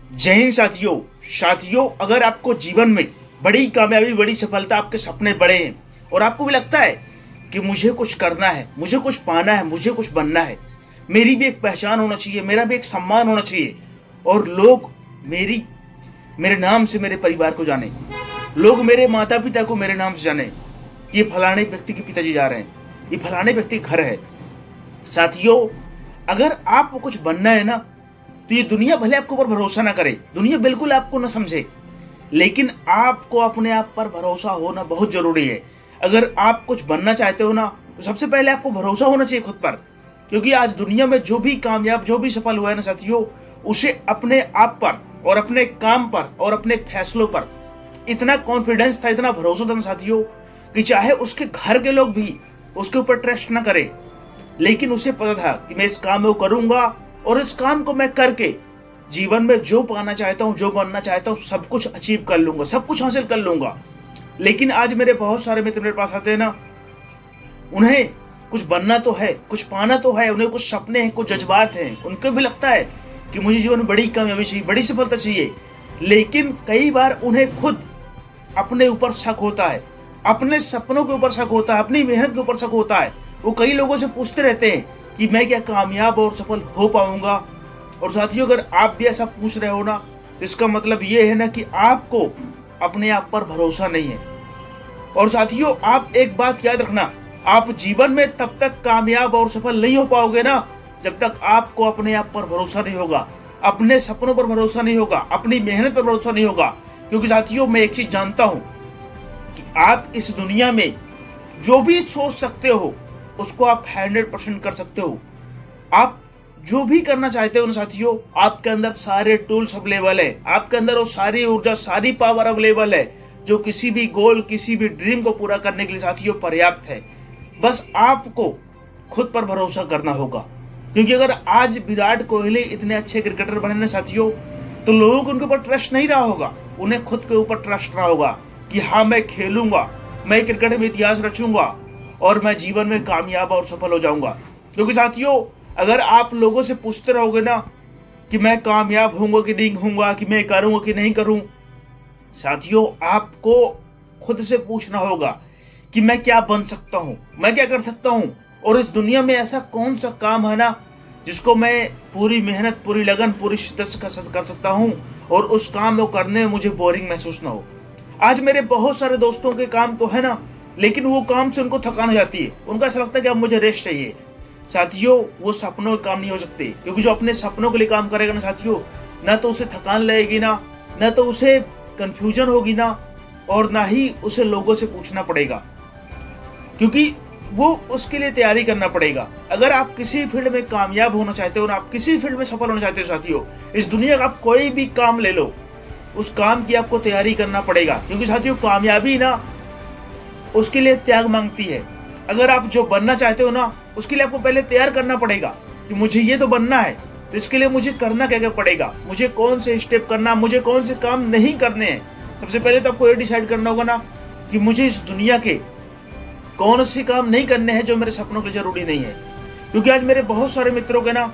जय हिंद साथियों। साथियों, अगर आपको जीवन में बड़ी कामयाबी, बड़ी सफलता, आपके सपने बड़े हैं और आपको भी लगता है कि मुझे कुछ करना है, मुझे कुछ पाना है, मुझे कुछ बनना है, मेरी भी एक पहचान होना चाहिए, मेरा भी एक सम्मान होना चाहिए और लोग मेरे नाम से मेरे परिवार को जाने, लोग मेरे माता पिता को मेरे नाम से जाने, ये फलाने व्यक्ति के पिताजी जा रहे हैं, ये फलाने व्यक्ति का घर है। साथियों, अगर आपको कुछ बनना है ना, तो ये दुनिया भले आपके ऊपर भरोसा ना करे, दुनिया बिल्कुल आपको ना समझे, लेकिन आपको अपने आप पर भरोसा होना बहुत जरूरी है। अगर आप कुछ बनना चाहते हो ना, तो सबसे पहले आपको भरोसा होना चाहिए खुद पर, क्योंकि आज दुनिया में जो भी कामयाब, जो भी सफल हुआ है ना साथियों, उसे अपने आप पर और अपने काम पर और अपने फैसलों पर इतना कॉन्फिडेंस था, इतना भरोसा था ना साथियों, कि चाहे उसके घर के लोग भी उसके ऊपर ट्रस्ट ना करें, लेकिन उसे पता था कि मैं इस काम को करूंगा और इस काम को मैं करके जीवन में जो पाना चाहता हूं, जो बनना चाहता हूं, सब कुछ अचीव कर लूंगा, सब कुछ हासिल कर लूंगा। लेकिन आज मेरे बहुत सारे मित्र मेरे पास आते हैं ना, उन्हें कुछ बनना तो है, कुछ पाना तो है, उन्हें कुछ सपने हैं, कुछ जज्बात हैं, उनको भी लगता है कि मुझे जीवन में बड़ी कामयाबी चाहिए, बड़ी सफलता चाहिए, लेकिन कई बार उन्हें खुद अपने ऊपर शक होता है, अपने सपनों के ऊपर शक होता है, अपनी मेहनत के ऊपर शक होता है। वो कई लोगों से पूछते रहते हैं कि मैं क्या कामयाब और सफल हो पाऊंगा। और साथियों, अगर आप भी ऐसा पूछ रहे हो ना, तो इसका मतलब ये है ना कि आपको अपने आप पर भरोसा नहीं है। और साथियों, आप एक बात याद रखना, आप जीवन में तब तक कामयाब और सफल नहीं हो पाओगे ना, जब तक आपको अपने आप पर भरोसा नहीं होगा, अपने सपनों पर भरोसा नहीं होगा, अपनी मेहनत पर भरोसा नहीं होगा। क्योंकि साथियों, मैं एक चीज जानता हूं कि आप इस दुनिया में जो भी सोच सकते हो उसको आप 100% कर सकते हो। आप जो भी करना चाहते हो ना साथियों, आपके अंदर सारे टूल्स अवेलेबल है, आपके अंदर वो सारी ऊर्जा, सारी पावर अवेलेबल है, जो किसी भी गोल, किसी भी ड्रीम को पूरा करने के लिए साथियों पर्याप्त है। बस आपको खुद पर भरोसा करना होगा। क्योंकि अगर आज विराट कोहली इतने अच्छे क्रिकेटर बने ना साथियों, तो लोगों को उनके ऊपर ट्रस्ट नहीं रहा होगा, उन्हें खुद के ऊपर ट्रस्ट रहा होगा कि हाँ, मैं खेलूंगा, मैं क्रिकेट में इतिहास रचूंगा और मैं जीवन में कामयाब और सफल हो जाऊंगा। क्योंकि साथियों, अगर आप लोगों से पूछते रहोगे ना कि मैं कामयाब होऊंगा कि नहीं होऊंगा, कि मैं करूंगा कि नहीं करूं, साथियों आपको खुद से पूछना होगा कि मैं क्या बन सकता हूं, मैं क्या कर सकता हूं, और इस दुनिया में ऐसा कौन सा काम है ना जिसको मैं पूरी मेहनत, पूरी लगन, पूरी शिद्दत से कर सकता हूं और उस काम को करने में मुझे बोरिंग महसूस ना हो। आज मेरे बहुत सारे दोस्तों के काम तो है ना, लेकिन वो काम से उनको थकान हो जाती है, उनका ऐसा लगता है कि अब मुझे रेस्ट चाहिए। साथियों, वो सपनों के काम नहीं हो सकते, क्योंकि जो अपने सपनों के लिए काम करेगा ना साथियों, ना तो उसे थकान लगेगी ना तो उसे कंफ्यूजन होगी ना, और ना ही उसे लोगों से पूछना पड़ेगा, क्योंकि वो उसके लिए तैयारी करना पड़ेगा। अगर आप किसी फील्ड में कामयाब होना चाहते हो ना, आप किसी फील्ड में सफल होना चाहते हो साथियों, इस दुनिया का आप कोई भी काम ले लो, उस काम की आपको तैयारी करना पड़ेगा। क्योंकि साथियों, कामयाबी ना उसके लिए त्याग मांगती है। अगर आप जो बनना चाहते हो ना, उसके लिए आपको पहले तैयार करना पड़ेगा कि मुझे ये तो बनना है, तो इसके लिए मुझे करना क्या क्या पड़ेगा, मुझे कौन से स्टेप करना, मुझे कौन से काम नहीं करने हैं। सबसे पहले तो आपको ये डिसाइड करना होगा ना कि मुझे इस दुनिया के कौन से काम नहीं करने हैं जो मेरे सपनों के लिए जरूरी नहीं है। क्योंकि आज मेरे बहुत सारे मित्रों के ना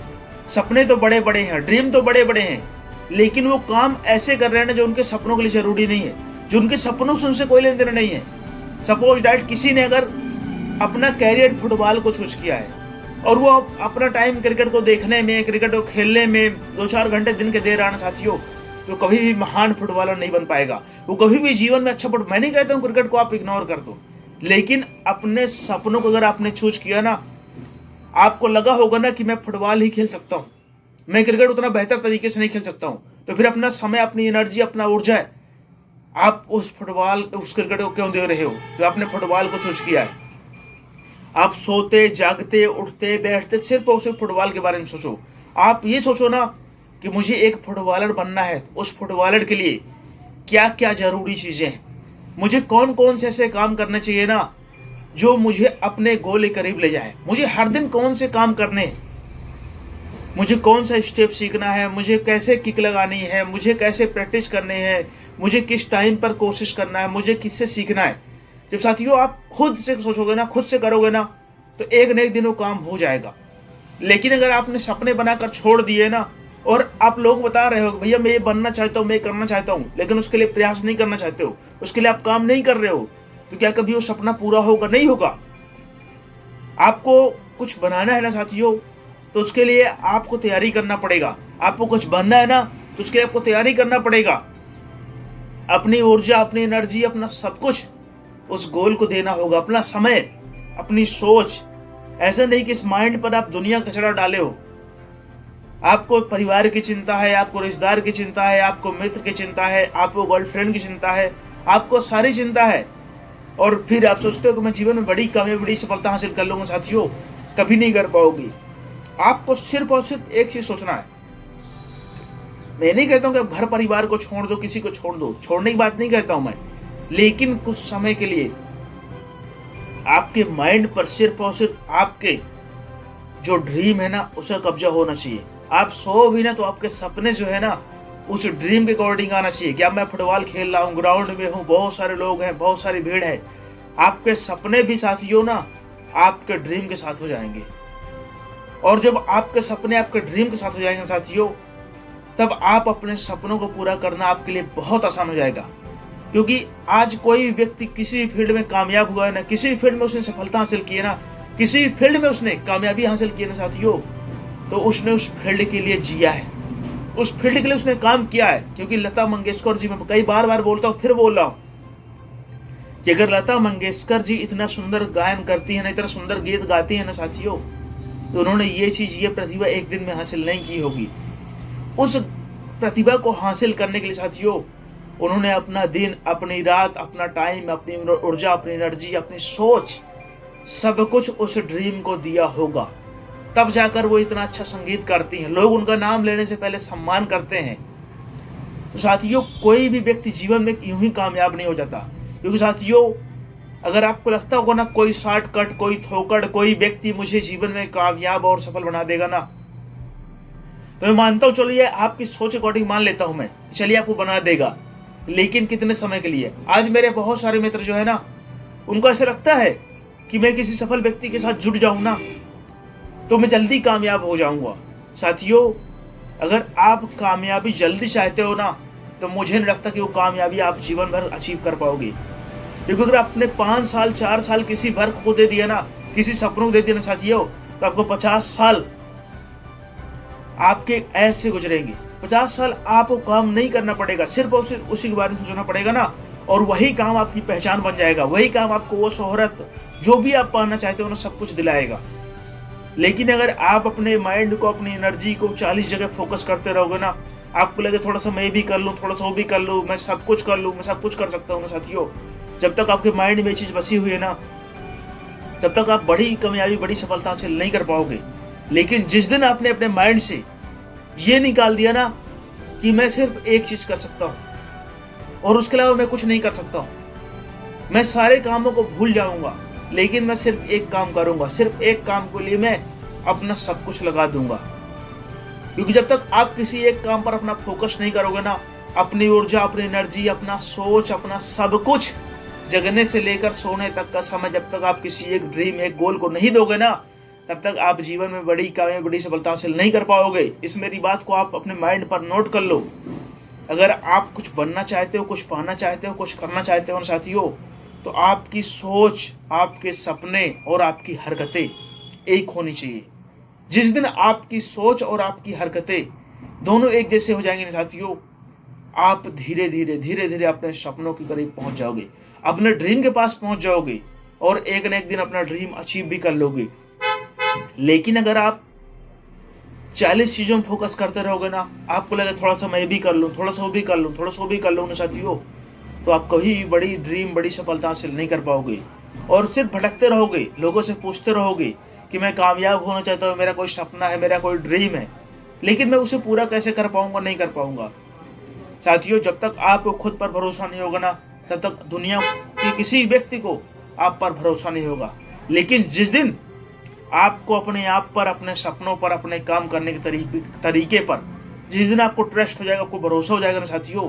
सपने तो बड़े बड़े हैं, ड्रीम तो बड़े बड़े हैं, लेकिन वो काम ऐसे कर रहे हैं ना जो उनके सपनों के लिए जरूरी नहीं है, जो उनके सपनों से उनसे कोई लेन देन नहीं है। सपोज डैट किसी ने अगर अपना कैरियर फुटबॉल को चूज किया है और वो अपना टाइम क्रिकेट को देखने में, क्रिकेट को खेलने में 2-4 घंटे दिन के दे रहा है साथियों, तो कभी भी महान फुटबॉलर नहीं बन पाएगा, वो कभी भी जीवन में अच्छा मैं नहीं कहता हूँ क्रिकेट को आप इग्नोर कर दो, लेकिन अपने सपनों को अगर आपने चूज किया ना, आपको लगा होगा ना कि मैं फुटबॉल ही खेल सकता हूँ, मैं क्रिकेट उतना बेहतर तरीके से नहीं खेल सकता हूँ, तो फिर अपना समय, अपनी एनर्जी, अपना ऊर्जा है, आप उस क्रिकेट को क्यों दे रहे हो जो आपने फुटबॉल को चूज किया है। आप सोते, जागते, उठते, बैठते सिर्फ और सिर्फ फुटबॉल के बारे में सोचो। आप ये सोचो ना कि मुझे एक फुटबॉलर बनना है, उस फुटबॉलर के लिए क्या क्या जरूरी चीजें हैं, मुझे कौन कौन से ऐसे काम करने चाहिए ना जो मुझे अपने गोल के करीब ले जाए, मुझे हर दिन कौन से काम करने हैं, मुझे कौन सा स्टेप सीखना है, मुझे कैसे किक लगानी है, मुझे कैसे प्रैक्टिस करनी है, मुझे किस टाइम पर कोशिश करना है, मुझे किससे सीखना है। जब साथियों आप खुद से सोचोगे ना, खुद से करोगे ना, तो एक न एक दिन वो काम हो जाएगा। लेकिन अगर आपने सपने बनाकर छोड़ दिए ना, और आप लोग बता रहे हो भैया मैं ये बनना चाहता हूँ, मैं करना चाहता हूँ, लेकिन उसके लिए प्रयास नहीं करना चाहते हो, उसके लिए आप काम नहीं कर रहे हो, तो क्या कभी वो सपना पूरा होगा? नहीं होगा। आपको कुछ बनाना है ना साथियों, तो उसके लिए आपको तैयारी करना पड़ेगा। आपको कुछ बनना है ना, तो उसके लिए आपको तैयारी करना पड़ेगा। अपनी ऊर्जा, अपनी एनर्जी, अपना सब कुछ उस गोल को देना होगा, अपना समय, अपनी सोच। ऐसा नहीं कि इस माइंड पर आप दुनिया कचरा डाले हो। आपको परिवार की चिंता है, आपको रिश्तेदार की चिंता है, आपको मित्र की चिंता है, आपको गर्लफ्रेंड की चिंता है, आपको सारी चिंता है, और फिर आप सोचते हो कि मैं जीवन में बड़ी कामयाबी, बड़ी सफलता हासिल कर लूंगा। साथियों, कभी नहीं कर पाओगी। आपको सिर्फ और सिर्फ एक चीज सोचना है। मैं नहीं कहता हूं कि आप घर परिवार को छोड़ दो, किसी को छोड़ दो, छोड़ने की बात नहीं कहता हूं मैं, लेकिन कुछ समय के लिए आपके माइंड पर सिर्फ और सिर्फ आपके जो ड्रीम है ना, उसका कब्जा होना चाहिए। आप सो भी ना, तो आपके सपने जो है ना, उस ड्रीम के अकॉर्डिंग आना चाहिए। कि अब मैं फुटबॉल खेल रहा हूँ, ग्राउंड में हूँ, बहुत सारे लोग हैं, बहुत सारी भीड़ है, आपके सपने भी साथियों ना आपके ड्रीम के साथ हो जाएंगे। और जब आपके सपने आपके ड्रीम के साथ हो जाएंगे साथियों, तब आप अपने सपनों को पूरा करना आपके लिए बहुत आसान हो जाएगा। क्योंकि आज कोई व्यक्ति किसी भी फील्ड में कामयाब हुआ है ना, किसी भी फील्ड में उसने सफलता हासिल की है ना, किसी भी फील्ड में उसने कामयाबी हासिल की है ना साथियों, तो उसने उस फील्ड के लिए जिया है, उस फील्ड के लिए उसने काम किया है। क्योंकि लता मंगेशकर जी, मैं कई बार बोलता हूँ, फिर बोल रहा हूँ कि अगर लता मंगेशकर जी इतना सुंदर गायन करती है ना, इतना सुंदर गीत गाती है ना साथियों, तो उन्होंने ये चीज, ये प्रतिभा एक दिन में हासिल नहीं की होगी। उस प्रतिभा को हासिल करने के लिए साथियों, उन्होंने अपना दिन, अपनी रात, अपना टाइम, अपनी ऊर्जा, अपनी एनर्जी, अपनी सोच, सब कुछ उस ड्रीम को दिया होगा। तब जाकर वो इतना अच्छा संगीत करती हैं, लोग उनका नाम लेने से पहले सम्मान करते हैं। तो साथियों, कोई भी व्यक्ति जीवन में यूं ही कामयाब नहीं हो जाता। क्योंकि साथियों, अगर आपको लगता होगा ना कोई शॉर्टकट, कोई थोकड़, कोई व्यक्ति मुझे जीवन में कामयाब और सफल बना देगा ना, तो मैं मानता हूं, चलिए आपकी सोच अकॉर्डिंग मान लेता हूं मैं, चलिए आपको बना देगा, लेकिन कितने समय के लिए। आज मेरे बहुत सारे मित्र जो है ना, उनको ऐसा लगता है कि मैं किसी सफल व्यक्ति के साथ जुड़ जाऊं ना, तो मैं जल्दी कामयाब हो जाऊंगा। साथियों, अगर आप कामयाबी जल्दी चाहते हो ना, तो मुझे नहीं लगता कि वो कामयाबी आप जीवन भर अचीव कर पाओगे। क्योंकि अगर आपने 5 साल 4 साल किसी वर्क को दे दिया ना, किसी सपनों को दे दिया ना साथियों, तो आपको 50 साल आपके ऐसे गुजरेंगे। 50 साल आपको काम नहीं करना पड़ेगा, सिर्फ और सिर्फ उसी के बारे में सोचना पड़ेगा ना, और वही काम आपकी पहचान बन जाएगा। वही काम आपको वो शोहरत, जो भी आप पाना चाहते हो ना, सब कुछ दिलाएगा। लेकिन अगर आप अपने माइंड को, अपनी एनर्जी को 40 जगह फोकस करते रहोगे ना, आपको लगे थोड़ा सा मैं भी कर लूँ, थोड़ा सा वो भी कर लूँ, मैं सब कुछ कर लूँ, मैं सब कुछ कर सकता हूँ ना साथियों, जब तक आपके माइंड में ये चीज बसी हुई है ना, तब तक आप बड़ी कामयाबी, बड़ी सफलता हासिल नहीं कर पाओगे। लेकिन जिस दिन आपने अपने माइंड से ये निकाल दिया ना कि मैं सिर्फ एक चीज कर सकता हूं और उसके अलावा मैं कुछ नहीं कर सकता हूं, मैं सारे कामों को भूल जाऊंगा, लेकिन मैं सिर्फ एक काम करूंगा, सिर्फ एक काम के लिए मैं अपना सब कुछ लगा दूंगा। क्योंकि जब तक आप किसी एक काम पर अपना फोकस नहीं करोगे ना, अपनी ऊर्जा, अपनी एनर्जी, अपना सोच, अपना सब कुछ, जगने से लेकर सोने तक का समय, जब तक आप किसी एक ड्रीम, एक गोल को नहीं दोगे ना, तब तक आप जीवन में बड़ी कामयाबी, बड़ी सफलता हासिल नहीं कर पाओगे। इस मेरी बात को आप अपने माइंड पर नोट कर लो। अगर आप कुछ बनना चाहते हो, कुछ पाना चाहते हो, कुछ करना चाहते हो साथियों, तो आपकी सोच, आपके सपने और आपकी हरकतें एक होनी चाहिए। जिस दिन आपकी सोच और आपकी हरकतें दोनों एक जैसे हो जाएंगे साथियों, आप धीरे धीरे धीरे धीरे अपने सपनों के करीब पहुंच जाओगे, अपने ड्रीम के पास पहुंच जाओगे, और एक न एक दिन अपना ड्रीम अचीव भी कर लोगे। लेकिन अगर आप 40 चीजों में फोकस करते रहोगे ना, आपको लगे थोड़ा सा मैं भी कर लूं, थोड़ा सा वो भी कर लूं, थोड़ा सा वो भी कर लूं ना साथियों, तो आप कभी भी बड़ी ड्रीम, बड़ी सफलता हासिल नहीं कर पाओगे, और सिर्फ भटकते रहोगे, लोगों से पूछते रहोगे कि मैं कामयाब होना चाहता हूँ, मेरा कोई सपना है, मेरा कोई ड्रीम है, लेकिन मैं उसे पूरा कैसे कर पाऊंगा, नहीं कर पाऊंगा। साथियों, जब तक आपको खुद पर भरोसा नहीं होगा ना, तब तक दुनिया के किसी व्यक्ति को आप पर भरोसा नहीं होगा। लेकिन जिस दिन आपको अपने आप पर, अपने सपनों पर, अपने काम करने के तरीके पर, जिस दिन आपको ट्रस्ट हो जाएगा, आपको भरोसा हो जाएगा ना साथियों,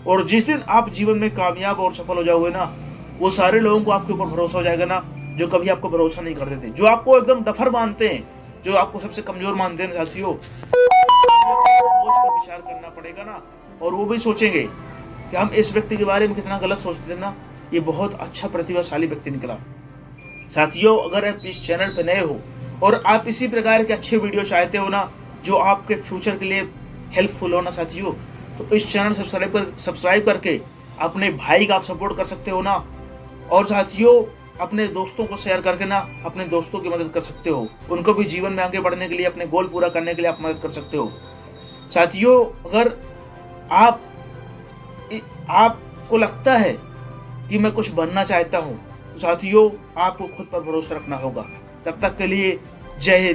और जिस दिन आप जीवन में कामयाब और सफल हो जाओगे ना, वो सारे लोगों को आपके ऊपर भरोसा हो जाएगा ना, जो कभी आपको भरोसा नहीं करते थे, जो आपको एकदम डफर मानते हैं, जो आपको सबसे कमजोर मानते हैं साथियों। सोच कर विचार करना पड़ेगा ना, और वो भी सोचेंगे कि हम इस व्यक्ति के बारे में कितना गलत सोचते थे ना, ये बहुत अच्छा प्रतिभाशाली व्यक्ति निकला। साथियों, अगर आप इस चैनल पे नए हो और आप इसी प्रकार के अच्छे वीडियो चाहते हो ना, जो आपके फ्यूचर के लिए हेल्पफुल हो ना साथियों, तो इस चैनल सब्सक्राइब करके अपने भाई का आप सपोर्ट कर सकते हो ना। और साथियों, अपने दोस्तों को शेयर करके ना अपने दोस्तों की मदद कर सकते हो, उनको भी जीवन में आगे बढ़ने के लिए, अपने गोल पूरा करने के लिए आप मदद कर सकते हो। साथियों, अगर आपको लगता है कि मैं कुछ बनना चाहता हूं, तो साथियों आपको खुद पर भरोसा रखना होगा। तब तक के लिए जय हिंद।